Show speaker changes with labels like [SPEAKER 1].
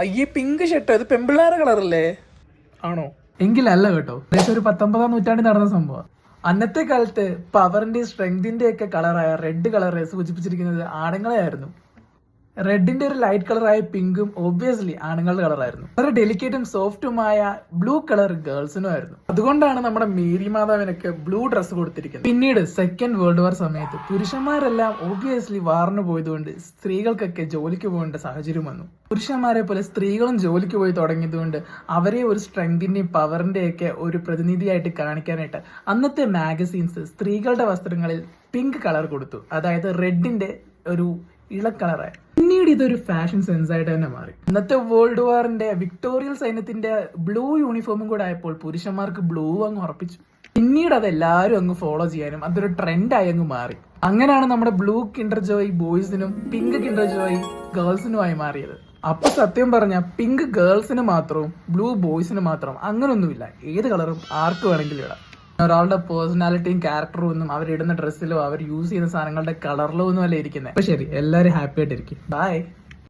[SPEAKER 1] അയ്യേ pink shirt ഇത് പെമ്പിള്ളാരെ കളറല്ലേ? ആണോ? എങ്കിലല്ല കേട്ടോ, ഏകദേശം ഒരു 19-ാം നൂറ്റാണ്ടിൽ നടന്ന സംഭവം. അന്നത്തെ കാലത്ത് പവറിന്റെ സ്ട്രെങ്തിന്റെ ഒക്കെ കളറായ റെഡ് കളറെ സൂചിപ്പിച്ചിരിക്കുന്നത് ആണുങ്ങളെ ആയിരുന്നു. റെഡിന്റെ ഒരു ലൈറ്റ് കളറായ പിങ്കും ഒബ്വിയസ്ലി ആണുങ്ങളുടെ കളറായിരുന്നു. വളരെ ഡെലിക്കേറ്റും സോഫ്റ്റുമായ ബ്ലൂ കളർ ഗേൾസിനും ആയിരുന്നു. അതുകൊണ്ടാണ് നമ്മുടെ മേരി മാതാവിനൊക്കെ ബ്ലൂ ഡ്രസ്സ് കൊടുത്തിരിക്കുന്നത്. പിന്നീട് സെക്കൻഡ് വേൾഡ് വാർ സമയത്ത് പുരുഷന്മാരെല്ലാം ഒബ്വിയസ്ലി വാറിന് പോയതുകൊണ്ട് സ്ത്രീകൾക്കൊക്കെ ജോലിക്ക് പോകേണ്ട സാഹചര്യം വന്നു. പുരുഷന്മാരെ പോലെ സ്ത്രീകളും ജോലിക്ക് പോയി തുടങ്ങിയതുകൊണ്ട് അവരെ ഒരു സ്ട്രെങ്തിന്റെയും പവറിന്റെയും ഒക്കെ ഒരു പ്രതിനിധിയായിട്ട് കാണിക്കാനായിട്ട് അന്നത്തെ മാഗസീൻസ് സ്ത്രീകളുടെ വസ്ത്രങ്ങളിൽ പിങ്ക് കളർ കൊടുത്തു. അതായത് റെഡിന്റെ ഒരു ഇളക്കളറായി. പിന്നീട് ഇതൊരു ഫാഷൻ സെൻസ് ആയിട്ട് തന്നെ മാറി. ഇന്നത്തെ വേൾഡ് വാറിന്റെ വിക്ടോറിയൽ സൈന്യത്തിന്റെ ബ്ലൂ യൂണിഫോമും കൂടെ ആയപ്പോൾ പുരുഷന്മാർക്ക് ബ്ലൂ അങ്ങ് ഉറപ്പിച്ചു. പിന്നീട് അത് എല്ലാവരും അങ്ങ് ഫോളോ ചെയ്യാനും അതൊരു ട്രെൻഡായി അങ്ങ് മാറി. അങ്ങനെയാണ് നമ്മുടെ ബ്ലൂ കിൻഡർ ജോയ് ബോയ്സിനും പിങ്ക് കിൻഡർ ജോയ് ഗേൾസിനുമായി മാറിയത്. അപ്പൊ സത്യം പറഞ്ഞ പിങ്ക് ഗേൾസിന് മാത്രവും ബ്ലൂ ബോയ്സിന് മാത്രം അങ്ങനൊന്നുമില്ല. ഏത് കളറും ആർക്ക് വേണമെങ്കിലും ഇടാം. ഒരാളുടെ പേഴ്സണാലിറ്റിയും ക്യാരക്ടറും ഒന്നും അവരിടുന്ന ഡ്രസ്സിലോ അവർ യൂസ് ചെയ്യുന്ന സാധനങ്ങളുടെ കളറിലോ ഒന്നും അല്ല ഇരിക്കുന്നത്. അപ്പൊ ശരി, എല്ലാവരും ഹാപ്പി ആയിട്ടിരിക്കും. ബൈ.